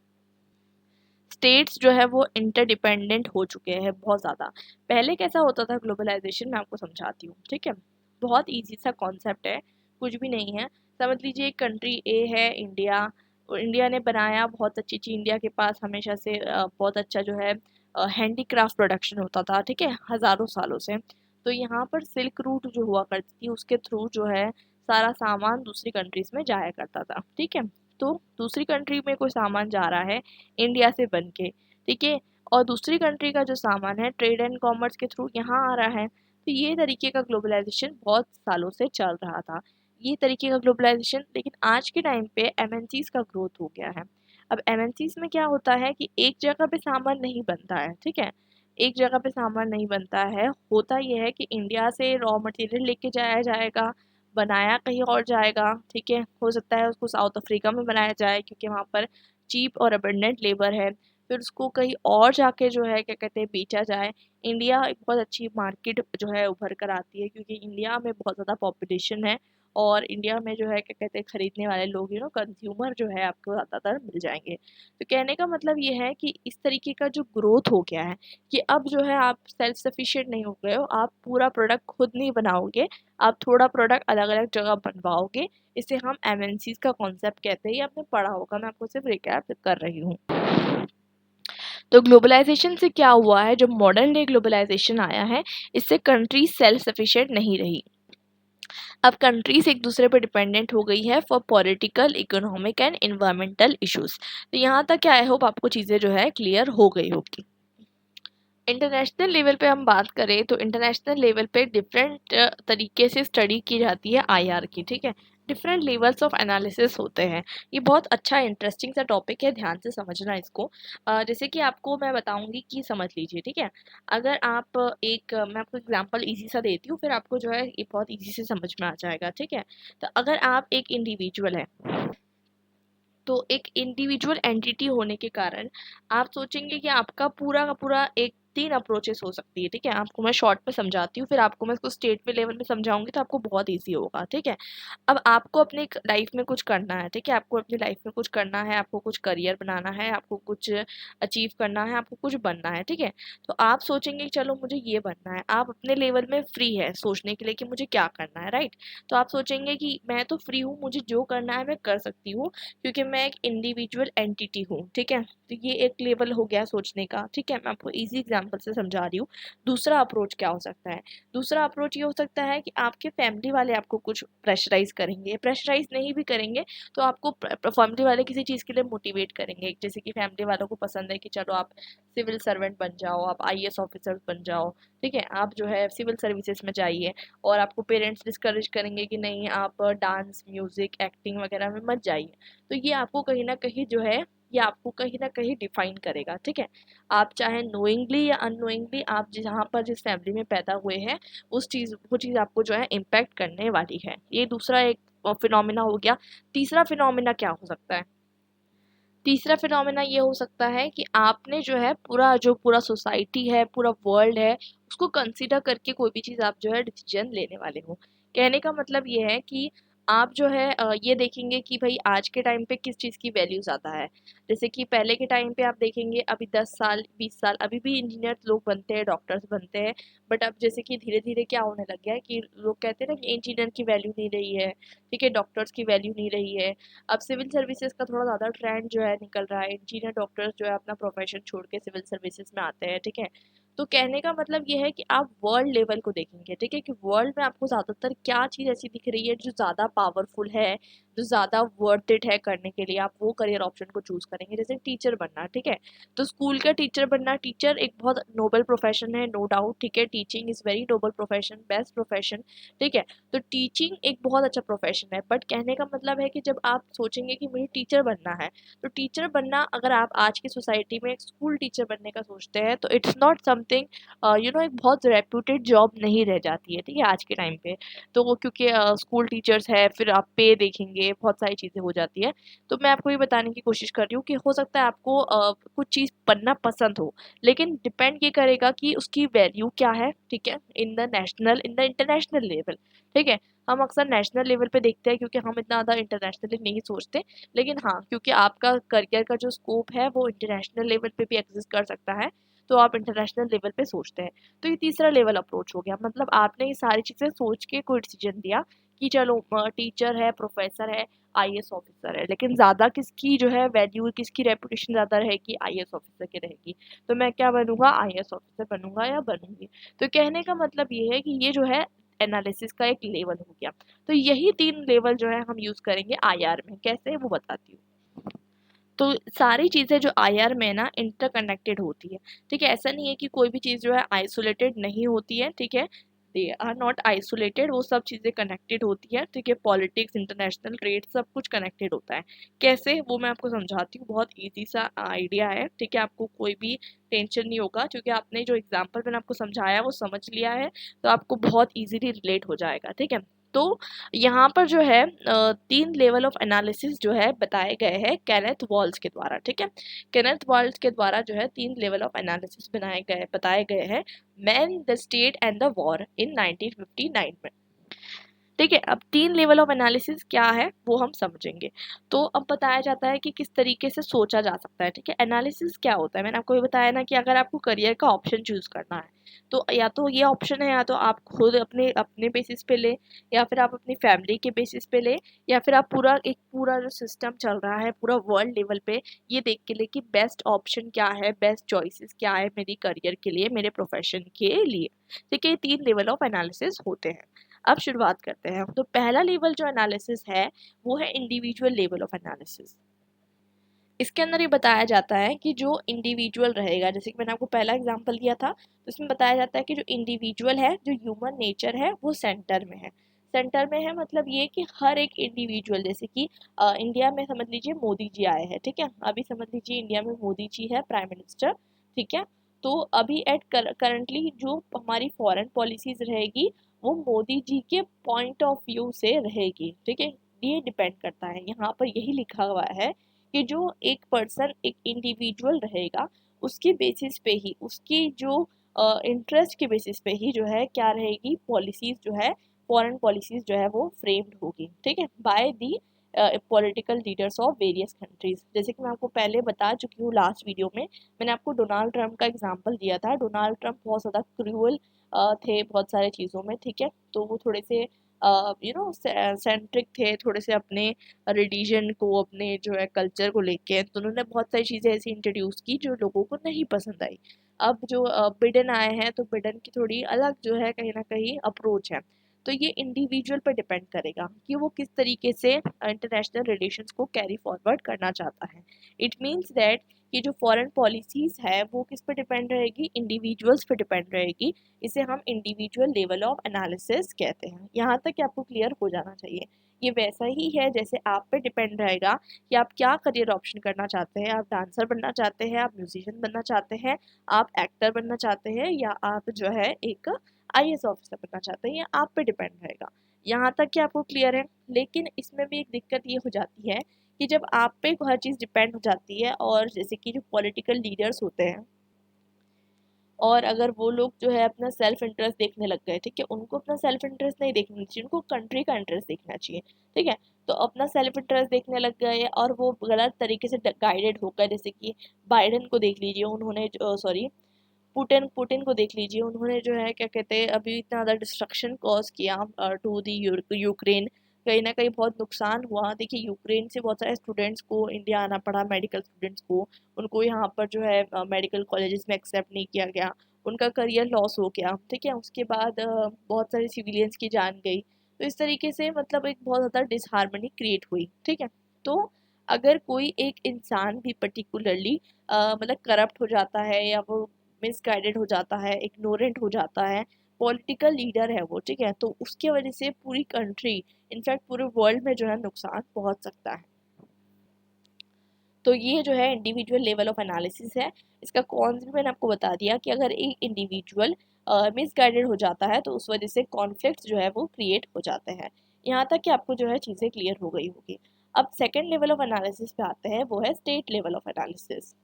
स्टेट्स जो है वो इंटरडिपेंडेंट हो चुके हैं बहुत ज़्यादा। पहले कैसा होता था ग्लोबलाइजेशन, मैं आपको समझाती हूँ, ठीक है। बहुत इजी सा कॉन्सेप्ट है, कुछ भी नहीं है। समझ लीजिए एक कंट्री ए है इंडिया, और इंडिया ने बनाया बहुत अच्छी चीज़। इंडिया के पास हमेशा से बहुत अच्छा जो है हैंडीक्राफ्ट प्रोडक्शन होता था, ठीक है, हज़ारों सालों से। तो यहाँ पर सिल्क रूट जो हुआ करती थी, उसके थ्रू जो है सारा सामान दूसरी कंट्रीज़ में जाया करता था, ठीक है। तो दूसरी कंट्री में कोई सामान जा रहा है इंडिया से बन के, ठीक है, और दूसरी कंट्री का जो सामान है ट्रेड एंड कॉमर्स के थ्रू यहाँ आ रहा है। तो ये तरीके का ग्लोबलाइजेशन बहुत सालों से चल रहा था, ये तरीके का ग्लोबलाइजेशन। लेकिन आज के टाइम पे एमएनसीज का ग्रोथ हो गया है। अब एमएनसीज में क्या होता है कि एक जगह पे सामान नहीं बनता है, ठीक है, एक जगह पे सामान नहीं बनता है। होता यह है कि इंडिया से रॉ मटेरियल लेके जाया जाएगा, बनाया कहीं और जाएगा, ठीक है। हो सकता है उसको साउथ अफ्रीका में बनाया जाए क्योंकि वहाँ पर चीप और अबंडेंट लेबर है। फिर उसको कहीं और जाके जो है क्या कहते हैं बेचा जाए। इंडिया एक बहुत अच्छी मार्केट जो है उभर कर आती है क्योंकि इंडिया में बहुत ज़्यादा पॉपुलेशन है, और इंडिया में जो है क्या कहते हैं खरीदने वाले लोग कंज्यूमर जो है आपको ज़्यादातर मिल जाएंगे। तो कहने का मतलब ये है कि इस तरीके का जो ग्रोथ हो गया है कि अब जो है आप सेल्फ सफिशिएंट नहीं हो गए हो, आप पूरा प्रोडक्ट खुद नहीं बनाओगे, आप थोड़ा प्रोडक्ट अलग अलग जगह बनवाओगे। इसे हम एमएनसीज का कॉन्सेप्ट कहते हैं। ये आपने पढ़ा होगा, मैं आपको सिर्फ रिकैप कर रही हूँ। तो ग्लोबलाइजेशन से क्या हुआ है, जो मॉडर्न डे ग्लोबलाइजेशन आया है, इससे कंट्री सेल्फ सफिशिएंट नहीं रही। अब कंट्रीज एक दूसरे पर डिपेंडेंट हो गई है for political, economic and environmental issues. तो यहाँ तक क्या, आई होप आपको चीज़ें जो है क्लियर हो गई होगी। इंटरनेशनल लेवल पे हम बात करें तो इंटरनेशनल लेवल पे डिफरेंट तरीके से स्टडी की जाती है आईआर की, ठीक है। डिफरेंट लेवल्स ऑफ एनालिसिस होते हैं। ये बहुत अच्छा इंटरेस्टिंग सा टॉपिक है, ध्यान से समझना इसको। जैसे कि आपको मैं बताऊंगी कि समझ लीजिए, ठीक है। अगर आप मैं आपको एग्जांपल इजी सा देती हूँ, फिर आपको जो है ये बहुत इजी से समझ में आ जाएगा, ठीक है। तो अगर आप एक इंडिविजुअल है, तो एक इंडिविजुअल एंटिटी होने के कारण आप सोचेंगे कि आपका पूरा का पूरा एक 3 अप्रोचेस हो सकती है, ठीक है। आपको मैं शॉर्ट में समझाती हूँ, फिर आपको मैं इसको स्टेट पे लेवल में समझाऊंगी तो आपको बहुत ईजी होगा, ठीक है। अब आपको अपने लाइफ में कुछ करना है, ठीक है। आपको अपनी लाइफ में कुछ करना है, आपको कुछ करियर बनाना है, आपको कुछ अचीव करना है, आपको कुछ बनना है, ठीक है। तो आप सोचेंगे कि चलो मुझे ये बनना है, आप अपने लेवल में फ्री है सोचने के लिए कि मुझे क्या करना है, राइट। तो आप सोचेंगे कि मैं तो फ्री हूँ, मुझे जो करना है मैं कर सकती हूँ, क्योंकि मैं एक इंडिविजुअल एंटिटी हूँ, ठीक है। तो ये एक लेवल हो गया सोचने का, ठीक है। मैं आपको इजी एग्जांपल से समझा रही हूँ। दूसरा अप्रोच क्या हो सकता है? दूसरा अप्रोच ये हो सकता है कि आपके फैमिली वाले आपको कुछ प्रेशराइज करेंगे, प्रेशराइज नहीं भी करेंगे तो आपको फैमिली वाले किसी चीज़ के लिए मोटिवेट करेंगे। जैसे कि फैमिली वालों को पसंद है कि चलो आप सिविल सर्वेंट बन जाओ, आप आईएएस ऑफिसर बन जाओ, ठीक है। आप जो है सिविल सर्विसेज में जाइए। और आपको पेरेंट्स डिस्करेज करेंगे कि नहीं आप डांस, म्यूजिक, एक्टिंग वगैरह में मत जाइए। तो ये आपको कहीं ना कहीं जो है, ये आपको कहीं ना कहीं डिफाइन करेगा, ठीक है। आप चाहे नोइंगली या अननोइंगली आप जहाँ पर जिस फैमिली में पैदा हुए हैं वो चीज़ आपको जो है इम्पैक्ट करने वाली है। ये दूसरा एक फिनोमिना हो गया। तीसरा फिनोमिना क्या हो सकता है? तीसरा फिनोमेना ये हो सकता है कि आपने जो पूरा सोसाइटी है, पूरा वर्ल्ड है, उसको कंसीडर करके कोई भी चीज़ आप जो है डिसीजन लेने वाले हो। कहने का मतलब ये है कि आप जो है ये देखेंगे कि भाई आज के टाइम पे किस चीज़ की वैल्यू ज़्यादा है। जैसे कि पहले के टाइम पे आप देखेंगे, अभी 10 साल 20 साल अभी भी इंजीनियर लोग बनते हैं, डॉक्टर्स बनते हैं। बट अब जैसे कि धीरे धीरे क्या होने लग गया है कि लोग कहते हैं ना कि इंजीनियर की वैल्यू नहीं रही है, ठीक है, डॉक्टर्स की वैल्यू नहीं रही है। अब सिविल सर्विसेज का थोड़ा ज़्यादा ट्रेंड जो है निकल रहा है, इंजीनियर डॉक्टर्स जो है अपना प्रोफेशन छोड़ के सिविल सर्विसेज में आते हैं, ठीक है। तो कहने का मतलब ये है कि आप वर्ल्ड लेवल को देखेंगे, ठीक है, कि वर्ल्ड में आपको ज़्यादातर क्या चीज़ ऐसी दिख रही है जो ज़्यादा पावरफुल है, जो ज़्यादा वर्थ इट है करने के लिए, आप वो करियर ऑप्शन को चूज़ करेंगे। जैसे टीचर बनना, ठीक है। तो स्कूल का टीचर बनना, टीचर एक बहुत नोबल प्रोफेशन है, नो डाउट, ठीक है। Teaching is very noble profession, best profession, ठीक है। तो टीचिंग एक बहुत अच्छा प्रोफेशन है। बट कहने का मतलब है कि जब आप सोचेंगे कि मुझे टीचर बनना है, तो टीचर बनना, अगर आप आज की सोसाइटी में एक स्कूल टीचर बनने का सोचते हैं तो इट्स नॉट समथिंग एक बहुत रेप्यूटेड जॉब नहीं रह जाती है, ठीक है, आज के टाइम पे। तो वो क्योंकि स्कूल टीचर्स है, फिर आप पे देखेंगे, बहुत सारी चीज़ें हो जाती है। तो मैं आपको ये बताने की कोशिश कर रही हूँ कि हो सकता है आपको कुछ चीज़ बनना पसंद हो, लेकिन डिपेंड ये करेगा कि उसकी वैल्यू क्या है, ठीक है, इन द इंटरनेशनल लेवल, ठीक है। हम अक्सर नेशनल लेवल पे देखते हैं क्योंकि हम इतना ज़्यादा इंटरनेशनली नहीं सोचते। लेकिन हाँ, क्योंकि आपका करियर का जो स्कोप है वो इंटरनेशनल लेवल पे भी एग्जिस्ट कर सकता है, तो आप इंटरनेशनल लेवल पे सोचते हैं। तो ये तीसरा लेवल अप्रोच हो गया, मतलब आपने ये सारी चीज़ें सोच के कोई डिसीजन लिया कि चलो टीचर है, प्रोफेसर है, आईएएस ऑफिसर है, लेकिन ज़्यादा किसकी जो है वैल्यू, किसकी रेपुटेशन ज़्यादा रहेगी? आईएएस ऑफिसर की रहेगी। तो मैं क्या बनूंगा? आईएएस ऑफिसर बनूंगा या बनूंगी। तो कहने का मतलब ये है कि ये जो है एनालिसिस का एक लेवल हो गया। तो यही 3 लेवल जो है हम यूज़ करेंगे आईआर में। कैसे, वो बताती हूँ। तो सारी चीज़ें जो आईआर में ना इंटरकनेक्टेड होती है, ठीक है। ऐसा नहीं है कि कोई भी चीज़ जो है आइसोलेटेड नहीं होती है, ठीक है। दे आर नॉट आइसोलेटेड, वो सब चीज़ें कनेक्टेड होती है, ठीक है। पॉलिटिक्स, इंटरनेशनल ट्रेड, सब कुछ कनेक्टेड होता है। कैसे, वो मैं आपको समझाती हूँ। बहुत ईजी सा आइडिया है, ठीक है। आपको कोई भी टेंशन नहीं होगा क्योंकि आपने जो एग्जाम्पल मैंने आपको समझाया वो समझ लिया है, तो आपको बहुत ईजीली रिलेट हो जाएगा, ठीक है। तो यहाँ पर जो है 3 लेवल ऑफ एनालिसिस जो है बताए गए हैं केनेथ वॉल्स के द्वारा, ठीक है। केनेथ वॉल्स के द्वारा जो है 3 लेवल ऑफ एनालिसिस बताए गए हैं, man, the state and the war, in 1959 में, ठीक है। अब 3 लेवल ऑफ एनालिसिस क्या है वो हम समझेंगे। तो अब बताया जाता है कि किस तरीके से सोचा जा सकता है, ठीक है। एनालिसिस क्या होता है? मैंने आपको ये बताया ना कि अगर आपको करियर का ऑप्शन चूज करना है तो या तो ये ऑप्शन है, या तो आप खुद अपने अपने बेसिस पे ले, या फिर आप अपनी फैमिली के बेसिस पे ले, या फिर आप पूरा जो सिस्टम चल रहा है पूरा वर्ल्ड लेवल पे ये देख के ले कि बेस्ट ऑप्शन क्या है, बेस्ट चॉइसेस क्या है मेरी करियर के लिए, मेरे प्रोफेशन के लिए, ठीक है। ये 3 लेवल ऑफ एनालिसिस होते हैं। अब शुरुआत करते हैं। तो पहला लेवल जो एनालिसिस है वो है इंडिविजुअल लेवल ऑफ एनालिसिस। इसके अंदर ये बताया जाता है कि जो इंडिविजुअल रहेगा, जैसे कि मैंने आपको पहला एग्जांपल दिया था, तो इसमें बताया जाता है कि जो इंडिविजुअल है, जो ह्यूमन नेचर है, वो सेंटर में है। सेंटर में है मतलब ये कि हर एक इंडिविजुअल, जैसे कि इंडिया में समझ लीजिए मोदी जी आए हैं, ठीक है, अभी समझ लीजिए इंडिया में मोदी जी है प्राइम मिनिस्टर, ठीक है। तो अभी एट करंटली जो हमारी फॉरेन पॉलिसीज रहेगी वो मोदी जी के पॉइंट ऑफ व्यू से रहेगी, ठीक है। ये डिपेंड करता है, यहाँ पर यही लिखा हुआ है कि जो एक पर्सन, एक इंडिविजुअल रहेगा, उसके बेसिस पे ही, उसकी जो इंटरेस्ट के बेसिस पे ही जो है क्या रहेगी, पॉलिसीज जो है, फॉरेन पॉलिसीज जो है वो फ्रेम्ड होगी, ठीक है, by the political leaders of various countries. जैसे कि मैं आपको पहले बता चुकी हूँ लास्ट वीडियो में, मैंने आपको डोनाल्ड ट्रंप का एग्जांपल दिया था। डोनाल्ड ट्रंप बहुत ज़्यादा क्रूअल थे बहुत सारे चीज़ों में, ठीक है, तो वो थोड़े से सेंट्रिक थे, थोड़े से अपने रिलीजन को, अपने जो है कल्चर को लेके, तो उन्होंने बहुत सारी चीज़ें ऐसी इंट्रोड्यूस की जो लोगों को नहीं पसंद आई। अब जो बिडेन आए हैं, तो बिडेन की थोड़ी अलग जो है कहीं ना कहीं अप्रोच है। तो ये इंडिविजुअल पर डिपेंड करेगा कि वो किस तरीके से इंटरनेशनल रिलेशंस को कैरी फॉरवर्ड करना चाहता है। इट मीन्स दैट कि जो फॉरेन पॉलिसीज़ है वो किस पे डिपेंड रहेगी, इंडिविजुअल्स पे डिपेंड रहेगी। इसे हम इंडिविजुअल लेवल ऑफ एनालिसिस कहते हैं। यहाँ तक कि आपको क्लियर हो जाना चाहिए। ये वैसा ही है जैसे आप पे डिपेंड रहेगा कि आप क्या करियर ऑप्शन करना चाहते हैं। आप डांसर बनना चाहते हैं, आप म्यूजिशियन बनना चाहते हैं, आप एक्टर बनना चाहते हैं, या आप जो है एक आईएएस ऑफिसर बनना चाहते हैं, ये आप पे डिपेंड रहेगा। यहाँ तक कि आपको क्लियर है। लेकिन इसमें भी एक दिक्कत ये हो जाती है कि जब आप पे हर चीज़ डिपेंड हो जाती है, और जैसे कि जो पॉलिटिकल लीडर्स होते हैं, और अगर वो लोग जो है अपना सेल्फ इंटरेस्ट देखने लग गए, ठीक है, उनको अपना सेल्फ इंटरेस्ट नहीं देखना चाहिए, उनको कंट्री का इंटरेस्ट देखना चाहिए, ठीक है। तो अपना सेल्फ इंटरेस्ट देखने लग गए और वो गलत तरीके से गाइडेड होकर, जैसे कि बाइडेन को देख लीजिए, उन्होंने सॉरी पुतिन पुतिन को देख लीजिए, उन्होंने जो है क्या कहते हैं अभी इतना ज़्यादा डिस्ट्रक्शन कॉज किया टू दी यूक्रेन। कहीं ना कहीं बहुत नुकसान हुआ। देखिए यूक्रेन से बहुत सारे स्टूडेंट्स को इंडिया आना पड़ा, मेडिकल स्टूडेंट्स को, उनको यहाँ पर जो है मेडिकल कॉलेजेस में एक्सेप्ट नहीं किया गया, उनका करियर लॉस हो गया, ठीक है। उसके बाद बहुत सारे सिविलियंस की जान गई। तो इस तरीके से मतलब एक बहुत ज़्यादा डिसहार्मनी क्रिएट हुई, ठीक है। तो अगर कोई एक इंसान भी पर्टिकुलरली मतलब करप्ट हो जाता है, या वो मिसगाइडेड हो जाता है, इग्नोरेंट हो जाता है, पॉलिटिकल लीडर है वो, ठीक है, तो उसके वजह से पूरी कंट्री, इनफैक्ट पूरे वर्ल्ड में जो है नुकसान पहुंच सकता है। तो ये जो है इंडिविजुअल लेवल ऑफ एनालिसिस है। इसका कॉन्स भी मैंने आपको बता दिया कि अगर एक इंडिविजुअल मिसगाइडेड हो जाता है तो उस वजह से कॉन्फ्लिक्ट जो है वो क्रिएट हो जाते हैं। यहाँ तक कि आपको जो है चीज़ें क्लियर हो गई होगी। अब सेकेंड लेवल ऑफ एनालिसिस पे आते हैं, वो है state level of analysis.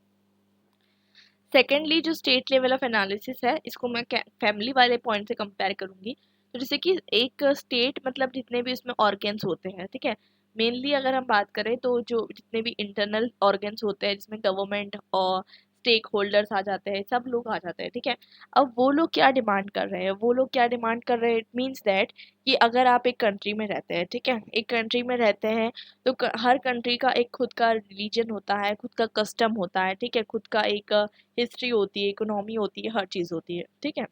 Secondly जो स्टेट लेवल ऑफ एनालिसिस है, इसको मैं फैमिली वाले पॉइंट से कंपेयर करूंगी। तो जैसे कि एक स्टेट मतलब जितने भी उसमें ऑर्गन्स होते हैं, ठीक है, मेनली अगर हम बात करें तो जो जितने भी इंटरनल ऑर्गन्स होते हैं जिसमें गवर्नमेंट और स्टेक होल्डर्स आ जाते हैं, सब लोग आ जाते हैं, ठीक है। अब वो लोग क्या डिमांड कर रहे हैं, वो लोग क्या डिमांड कर रहे हैं, इट मीन्स दैट कि अगर आप एक कंट्री में रहते हैं, ठीक है, एक कंट्री में रहते हैं, तो हर कंट्री का एक खुद का रिलीजन होता है, खुद का कस्टम होता है, ठीक है, खुद का एक हिस्ट्री होती है, इकोनॉमी होती है, हर चीज़ होती है, ठीक है।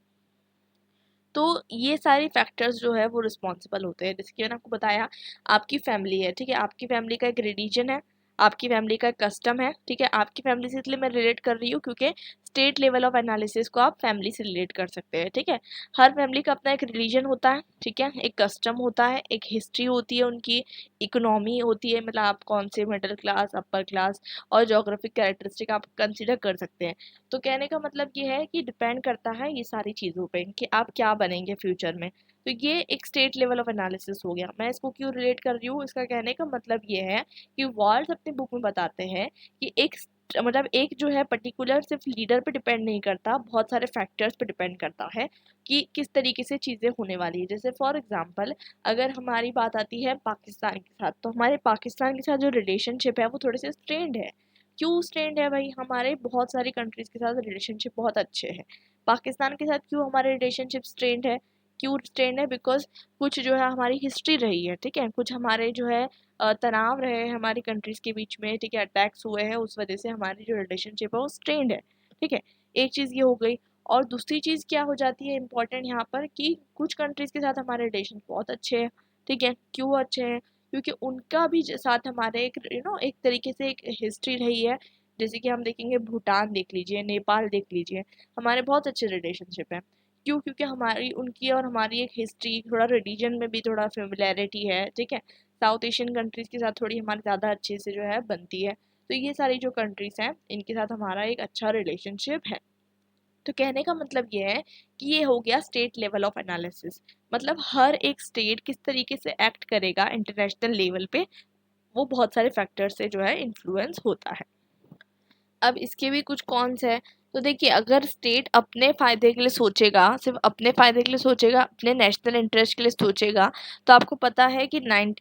तो ये सारे फैक्टर्स जो है वो रिस्पॉन्सिबल होते हैं। जैसे कि मैंने आपको बताया, आपकी फैमिली है, ठीक है, आपकी फैमिली का एक रिलीजन है, आपकी फैमिली का कस्टम है, ठीक है। आपकी फैमिली से इसलिए मैं रिलेट कर रही हूँ क्योंकि स्टेट लेवल ऑफ एनालिसिस को आप फैमिली से रिलेट कर सकते हैं, ठीक है। हर फैमिली का अपना एक रिलीजन होता है, ठीक है, एक कस्टम होता है, एक हिस्ट्री होती है उनकी, इकोनॉमी होती है, मतलब आप कौन से मिडिल क्लास, अपर क्लास, और जोग्राफिक कैरेक्टरिस्टिक आप कंसिडर कर सकते हैं। तो कहने का मतलब ये है कि डिपेंड करता है ये सारी चीज़ों पे कि आप क्या बनेंगे फ्यूचर में। तो ये एक स्टेट लेवल ऑफ एनालिसिस हो गया। मैं इसको क्यों रिलेट कर रही हूँ, इसका कहने का मतलब ये है कि वॉल्स अपनी बुक में बताते हैं कि एक मतलब एक जो है पर्टिकुलर सिर्फ लीडर पे डिपेंड नहीं करता, बहुत सारे फैक्टर्स पे डिपेंड करता है कि किस तरीके से चीज़ें होने वाली है। जैसे फॉर एग्जांपल अगर हमारी बात आती है पाकिस्तान के साथ, तो हमारे पाकिस्तान के साथ जो रिलेशनशिप है वो थोड़े से स्ट्रेंड है। क्यों स्ट्रेंड है भाई, हमारे बहुत सारी कंट्रीज के साथ रिलेशनशिप बहुत अच्छे हैं। पाकिस्तान के साथ क्यों हमारे रिलेशनशिप स्ट्रेंड है, क्यों स्ट्रेंड है, बिकॉज कुछ जो है हमारी हिस्ट्री रही है, ठीक है, कुछ हमारे जो है तनाव रहे हैं हमारी कंट्रीज के बीच में, ठीक है, अटैक्स हुए हैं, उस वजह से हमारी जो रिलेशनशिप है वो स्ट्रेंड है, ठीक है। एक चीज़ ये हो गई। और दूसरी चीज़ क्या हो जाती है इम्पोर्टेंट यहाँ पर कि कुछ कंट्रीज़ के साथ हमारे रिलेशन बहुत अच्छे हैं, ठीक है। क्यों अच्छे हैं? क्योंकि उनका भी साथ हमारे एक एक तरीके से एक हिस्ट्री रही है। जैसे कि हम देखेंगे भूटान देख लीजिए, नेपाल देख लीजिए, हमारे बहुत अच्छे रिलेशनशिप हैं। क्यों? क्योंकि हमारी उनकी और हमारी एक हिस्ट्री, थोड़ा रिलीजन में भी थोड़ा फेमिलियरिटी है, ठीक है। साउथ एशियन कंट्रीज़ के साथ थोड़ी हमारी ज़्यादा अच्छे से जो है बनती है। तो ये सारी जो कंट्रीज़ हैं इनके साथ हमारा एक अच्छा रिलेशनशिप है। तो कहने का मतलब ये है कि ये हो गया स्टेट लेवल ऑफ एनालिसिस। मतलब हर एक स्टेट किस तरीके से एक्ट करेगा इंटरनेशनल लेवल पे, वो बहुत सारे फैक्टर से जो है इन्फ्लुएंस होता है। अब इसके भी कुछ कॉन्स है। तो देखिए, अगर स्टेट अपने फ़ायदे के लिए सोचेगा, सिर्फ अपने फ़ायदे के लिए सोचेगा, अपने नेशनल इंटरेस्ट के लिए सोचेगा, तो आपको पता है कि 16,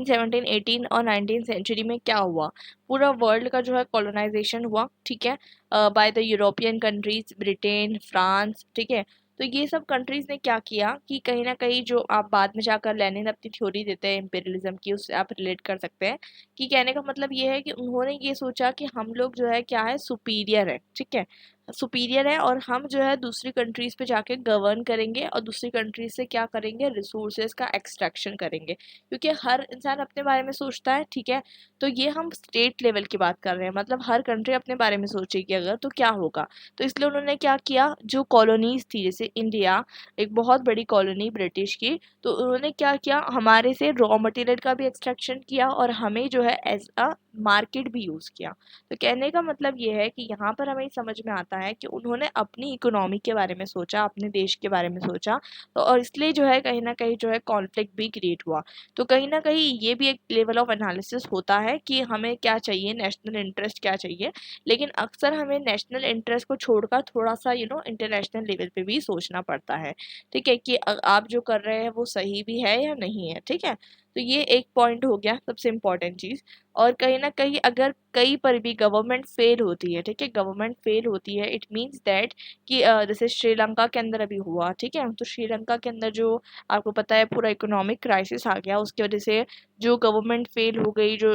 17, 18 और 19 सेंचुरी में क्या हुआ। पूरा वर्ल्ड का जो है कॉलोनाइजेशन हुआ, ठीक है, by the European countries, Britain, France, ठीक है। तो ये सब कंट्रीज़ ने क्या किया कि कहीं ना कहीं, जो आप बाद में जाकर लेनिन अपनी थ्योरी देते हैं इम्पेरियलिज्म की, उससे आप रिलेट कर सकते हैं कि कहने का मतलब ये है कि उन्होंने ये सोचा कि हम लोग जो है क्या है, सुपीरियर है, ठीक है, सुपीरियर है, और हम जो है दूसरी कंट्रीज़ पे जाके गवर्न करेंगे और दूसरी कंट्रीज से क्या करेंगे, रिसोर्सेज का एक्सट्रैक्शन करेंगे, क्योंकि हर इंसान अपने बारे में सोचता है, ठीक है। तो ये हम स्टेट लेवल की बात कर रहे हैं, मतलब हर कंट्री अपने बारे में सोचेगी अगर, तो क्या होगा। तो इसलिए उन्होंने क्या किया, जो कॉलोनीज थी, जैसे इंडिया एक बहुत बड़ी कॉलोनी ब्रिटिश की, तो उन्होंने क्या किया, हमारे से रॉ मटेरियल का भी एक्सट्रैक्शन किया और हमें जो है एज अ मार्केट भी यूज़ किया। तो कहने का मतलब ये है कि यहाँ पर हमें समझ में आता है कि उन्होंने अपनी इकोनॉमी के बारे में सोचा, अपने देश के बारे में सोचा, तो और इसलिए जो है कहीं ना कहीं जो है कॉन्फ्लिक्ट भी क्रिएट हुआ। तो कहीं ना कहीं ये भी एक लेवल ऑफ एनालिसिस होता है कि हमें क्या चाहिए, नेशनल इंटरेस्ट क्या चाहिए। लेकिन अक्सर हमें नेशनल इंटरेस्ट को छोड़कर थोड़ा सा इंटरनेशनल लेवल पे भी सोचना पड़ता है, ठीक है, कि आप जो कर रहे हैं वो सही भी है या नहीं है, ठीक है। तो ये एक पॉइंट हो गया सबसे इम्पोर्टेंट चीज़। और कहीं ना कहीं अगर कहीं पर भी गवर्नमेंट फेल होती है, ठीक है, गवर्नमेंट फेल होती है, इट मीन्स दैट कि जैसे श्रीलंका के अंदर अभी हुआ, ठीक है, तो श्रीलंका के अंदर जो आपको पता है पूरा इकोनॉमिक क्राइसिस आ गया, उसकी वजह से जो गवर्नमेंट फेल हो गई, जो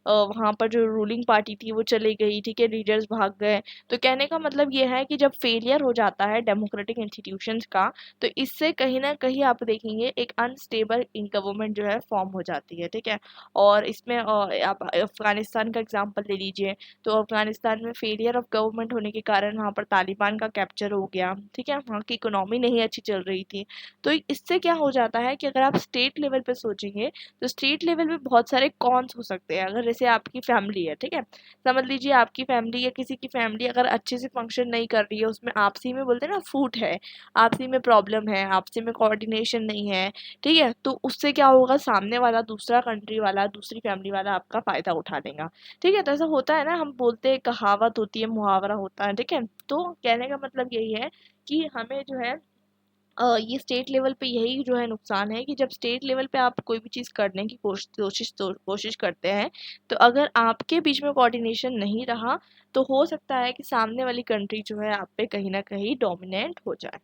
वहाँ पर जो रूलिंग पार्टी थी वो चली गई, ठीक है, लीडर्स भाग गए। तो कहने का मतलब ये है कि जब फेलियर हो जाता है डेमोक्रेटिक इंस्टीट्यूशंस का, तो इससे कहीं ना कहीं आप देखेंगे एक अनस्टेबल इन गवर्नमेंट जो है फॉर्म हो जाती है, ठीक है। और इसमें आप अफ़गानिस्तान का एग्जांपल ले लीजिए। तो अफ़गानिस्तान में फेलियर ऑफ गवर्नमेंट होने के कारण वहाँ पर तालिबान का कैप्चर हो गया, ठीक है, वहाँ की इकोनॉमी नहीं अच्छी चल रही थी। तो इससे क्या हो जाता है कि अगर आप स्टेट लेवल पे सोचेंगे, तो स्टेट लेवल पे बहुत सारे कॉन्स हो सकते हैं। अगर जैसे आपकी फैमिली है, ठीक है, समझ लीजिए आपकी फैमिली या किसी की फैमिली अगर अच्छे से फंक्शन नहीं कर रही है, उसमें आपसी में बोलते हैं ना फूट है, आपसी में प्रॉब्लम है, आपसी में कोऑर्डिनेशन नहीं है, ठीक है, तो उससे क्या होगा, सामने वाला दूसरा कंट्री वाला, दूसरी फैमिली वाला आपका फ़ायदा उठा लेगा, ठीक है। तो ऐसा होता है ना, हम बोलते हैं कहावत होती है, मुहावरा होता है, ठीक है। तो कहने का मतलब यही है कि हमें जो है ये स्टेट लेवल पे यही जो है नुकसान है कि जब स्टेट लेवल पे आप कोई भी चीज़ करने की कोशिश करते हैं, तो अगर आपके बीच में कोऑर्डिनेशन नहीं रहा, तो हो सकता है कि सामने वाली कंट्री जो है आप पे कहीं ना कहीं डोमिनेंट हो जाए।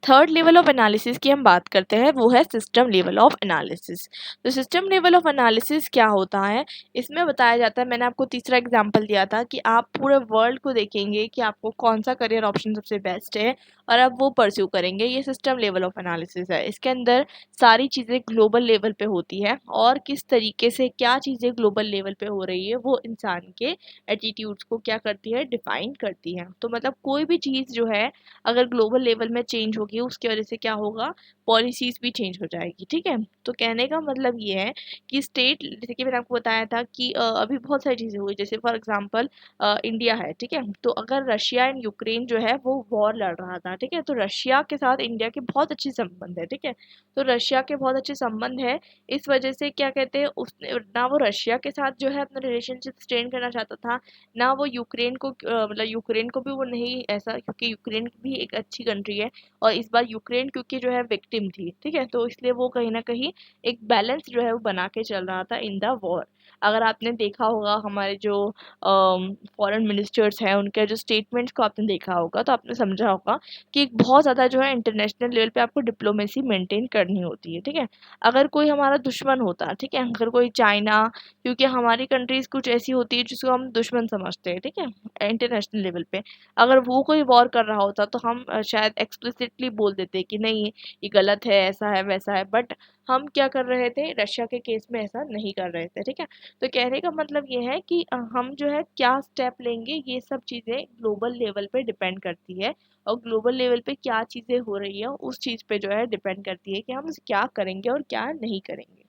थर्ड लेवल ऑफ एनालिसिस की हम बात करते हैं, वो है सिस्टम लेवल ऑफ एनालिसिस। तो सिस्टम लेवल ऑफ एनालिसिस क्या होता है, इसमें बताया जाता है, मैंने आपको तीसरा एग्जांपल दिया था कि आप पूरे वर्ल्ड को देखेंगे कि आपको कौन सा करियर ऑप्शन सबसे बेस्ट है और आप वो परस्यू करेंगे। ये सिस्टम लेवल ऑफ एनालिसिस है। इसके अंदर सारी चीज़ें ग्लोबल लेवल पे होती है और किस तरीके से क्या चीज़ें ग्लोबल लेवल पे हो रही है वो इंसान के एटीट्यूड्स को क्या करती है, डिफाइन करती है। तो मतलब कोई भी चीज़ जो है अगर ग्लोबल लेवल में चेंज होगी, उसकी वजह से क्या होगा, पॉलिसीज़ भी चेंज हो जाएगी, ठीक है। तो कहने का मतलब ये है कि स्टेट, जैसे कि मैंने आपको बताया था कि अभी बहुत सारी चीज़ें हुई, जैसे फॉर एग्जांपल इंडिया है, ठीक है, तो अगर रशिया एंड यूक्रेन जो है वो वॉर लड़ रहा था, ठीक है, तो रशिया के साथ इंडिया के बहुत अच्छे संबंध है, ठीक है। तो रशिया के बहुत अच्छे संबंध है, इस वजह से क्या कहते हैं, उसने ना वो रशिया के साथ जो है अपना रिलेशनशिप स्ट्रेन करना चाहता था, ना वो यूक्रेन को मतलब यूक्रेन को भी वो नहीं ऐसा, क्योंकि यूक्रेन भी एक अच्छी कंट्री है और इस बार यूक्रेन क्योंकि जो है विक्टिम थी, ठीक है, तो इसलिए वो कहीं ना कहीं एक बैलेंस जो है वो बना के चल रहा था इन द वॉर। अगर आपने देखा होगा हमारे जो फॉरेन मिनिस्टर्स हैं उनके जो स्टेटमेंट्स को आपने देखा होगा तो आपने समझा होगा कि एक बहुत ज़्यादा जो है इंटरनेशनल लेवल पे आपको डिप्लोमेसी मेंटेन करनी होती है, ठीक है। अगर कोई हमारा दुश्मन होता, ठीक है, अगर कोई चाइना, क्योंकि हमारी कंट्रीज़ कुछ ऐसी होती है जिसको हम दुश्मन समझते हैं, ठीक है, इंटरनेशनल लेवल पे। अगर वो कोई वॉर कर रहा होता तो हम शायद एक्सप्लिसिटली बोल देते कि नहीं ये गलत है, ऐसा है, वैसा है, बट हम क्या कर रहे थे, रशिया के केस में ऐसा नहीं कर रहे थे, ठीक है। तो कहने का मतलब ये है कि हम जो है क्या स्टेप लेंगे, ये सब चीज़ें ग्लोबल लेवल पे डिपेंड करती है, और ग्लोबल लेवल पे क्या चीज़ें हो रही है उस चीज़ पे जो है डिपेंड करती है कि हम क्या करेंगे और क्या नहीं करेंगे।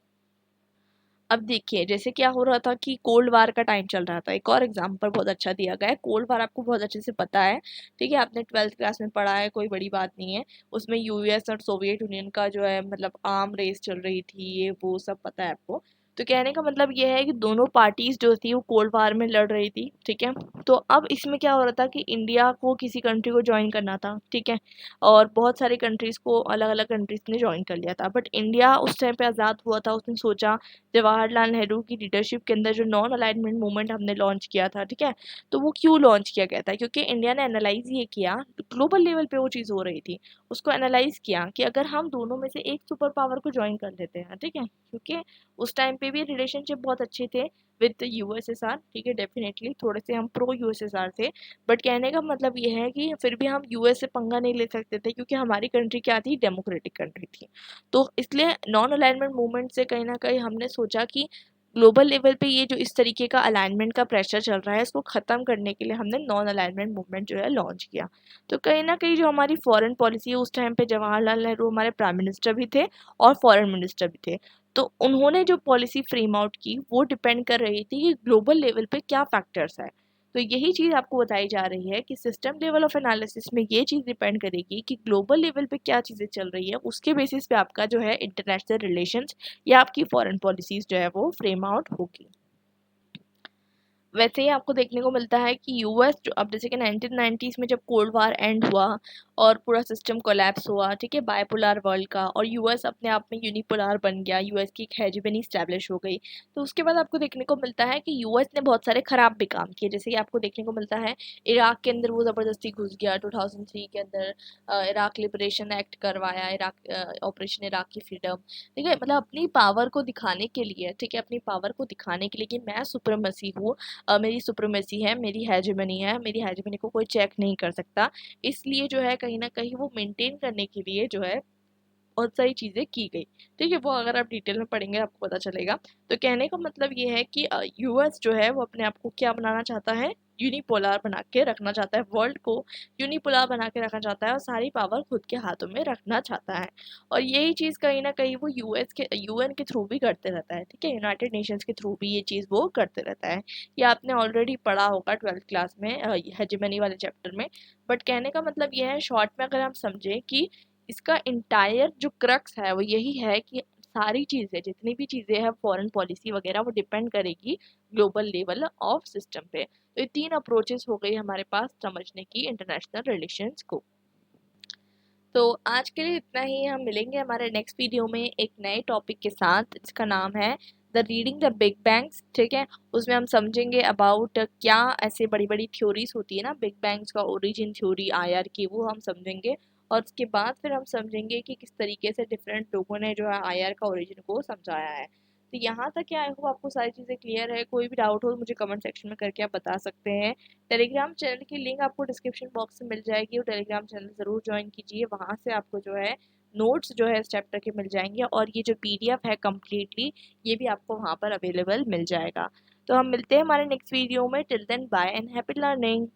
अब देखिए जैसे क्या हो रहा था कि कोल्ड वार का टाइम चल रहा था, एक और एग्जांपल बहुत अच्छा दिया गया है। कोल्ड वार आपको बहुत अच्छे से पता है, ठीक है, आपने 12th क्लास में पढ़ा है, कोई बड़ी बात नहीं है। उसमें यूएस और सोवियत यूनियन का जो है मतलब आर्म रेस चल रही थी, ये वो सब पता है आपको। तो कहने का मतलब ये है कि दोनों पार्टीज जो थी वो कोल्ड वार में लड़ रही थी, ठीक है। तो अब इसमें क्या हो रहा था कि इंडिया को किसी कंट्री को ज्वाइन करना था, ठीक है, और बहुत सारी कंट्रीज को, अलग अलग कंट्रीज ने ज्वाइन कर लिया था, बट इंडिया उस टाइम पे आज़ाद हुआ था, उसने सोचा, जवाहरलाल नेहरू की लीडरशिप के अंदर जो नॉन अलाइनमेंट मूवमेंट हमने लॉन्च किया था, ठीक है, तो वो क्यों लॉन्च किया गया था, क्योंकि इंडिया ने एनालाइज ये किया, ग्लोबल लेवल पे वो चीज़ हो रही थी, उसको एनालाइज किया कि अगर हम दोनों में से एक सुपर पावर को ज्वाइन कर लेते हैं, ठीक है, क्योंकि उस टाइम पे भी रिलेशनशिप बहुत अच्छे थे विद यूएसएसआर, ठीक है, डेफिनेटली थोड़े से हम प्रो यूएसएसआर थे, बट कहने का मतलब ये है कि फिर भी हम यूएस से पंगा नहीं ले सकते थे, क्योंकि हमारी कंट्री क्या थी, डेमोक्रेटिक कंट्री थी। तो इसलिए नॉन अलाइनमेंट मूवमेंट से कहीं ना कहीं हमने सोचा कि ग्लोबल लेवल पे ये जो इस तरीके का अलाइनमेंट का प्रेशर चल रहा है, इसको ख़त्म करने के लिए हमने नॉन अलाइनमेंट मूवमेंट जो है लॉन्च किया। तो कहीं ना कहीं जो हमारी फॉरेन पॉलिसी है, उस टाइम पे जवाहरलाल नेहरू हमारे प्राइम मिनिस्टर भी थे और फॉरेन मिनिस्टर भी थे। तो उन्होंने जो पॉलिसी फ्रेम आउट की वो डिपेंड कर रही थी कि ग्लोबल लेवल पे क्या फैक्टर्स है। तो यही चीज़ आपको बताई जा रही है कि सिस्टम लेवल ऑफ एनालिसिस में ये चीज़ डिपेंड करेगी कि ग्लोबल लेवल पे क्या चीज़ें चल रही है, उसके बेसिस पे आपका जो है इंटरनेशनल रिलेशंस या आपकी फॉरेन पॉलिसीज़ जो है वो फ्रेम आउट होगी। वैसे ही आपको देखने को मिलता है कि यूएस जो अब जैसे कि 1990s में जब कोल्ड वार एंड हुआ और पूरा सिस्टम कोलैप्स हुआ, ठीक है, बायपोलर वर्ल्ड का, और यूएस अपने आप में यूनिपोलर बन गया, यूएस की एक हेजेमनी स्टैब्लिश हो गई। तो उसके बाद आपको देखने को मिलता है कि यूएस ने बहुत सारे खराब भी काम किए, जैसे कि आपको देखने को मिलता है इराक के अंदर वो ज़बरदस्ती घुस गया 2003 के अंदर, इराक लिबरेशन एक्ट करवाया, इराक ऑपरेशन इराक की फ्रीडम, ठीक है, मतलब अपनी पावर को दिखाने के लिए, ठीक है, अपनी पावर को दिखाने के लिए कि मैं सुप्रीमेसी हूँ, मेरी सुप्रीमेसी है, मेरी हेजेमनी है, मेरी हेजेमनी को कोई चेक नहीं कर सकता। इसलिए जो है कहीं न कहीं वो मेंटेन करने के लिए जो है बहुत सारी चीज़ें की गई। ठीक है, वो अगर आप डिटेल में पढ़ेंगे आपको पता चलेगा। तो कहने का मतलब ये है कि यूएस जो है वो अपने आप को क्या बनाना चाहता है? यूनिपोलर बना के रखना चाहता है, वर्ल्ड को यूनिपोलर बना के रखना चाहता है और सारी पावर खुद के हाथों में रखना चाहता है। और यही चीज़ कहीं न कहीं वो यूएस के यूएन के थ्रू भी करते रहता है, ठीक है? यूनाइटेड नेशंस के थ्रू भी ये चीज़ वो करते रहता है। ये आपने ऑलरेडी पढ़ा होगा 12th क्लास में हेजेमनी वाले चैप्टर में। बट कहने का मतलब ये है शॉर्ट में अगर हम समझें कि इसका इंटायर जो क्रक्स है वो यही है कि सारी चीज़ें, जितनी भी चीज़ें हैं फॉरेन पॉलिसी वगैरह, वो डिपेंड करेगी ग्लोबल लेवल ऑफ सिस्टम पे। तो ये 3 अप्रोचेस हो गई हमारे पास समझने की इंटरनेशनल रिलेशंस को। तो आज के लिए इतना ही, हम मिलेंगे हमारे नेक्स्ट वीडियो में एक नए टॉपिक के साथ, जिसका नाम है the reading the big bangs, ठीक है। उसमें हम समझेंगे अबाउट क्या ऐसे बड़ी बड़ी थ्योरीज होती है ना, बिग बैंग्स का ओरिजिन थ्योरी आयर की, वो हम समझेंगे। और उसके बाद फिर हम समझेंगे कि किस तरीके से डिफरेंट लोगों ने जो है आयर का ओरिजिन को समझाया है। तो यहाँ तक क्या आई होप आपको सारी चीज़ें क्लियर है। कोई भी डाउट हो तो मुझे कमेंट सेक्शन में करके आप बता सकते हैं। टेलीग्राम चैनल की लिंक आपको डिस्क्रिप्शन बॉक्स में मिल जाएगी, और टेलीग्राम चैनल ज़रूर ज्वाइन कीजिए, वहाँ से आपको जो है नोट्स जो है इस चैप्टर के मिल जाएंगे, और ये जो पीडीएफ है कम्प्लीटली, ये भी आपको वहाँ पर अवेलेबल मिल जाएगा। तो हम मिलते हैं हमारे नेक्स्ट वीडियो में। Till then bye and happy learning.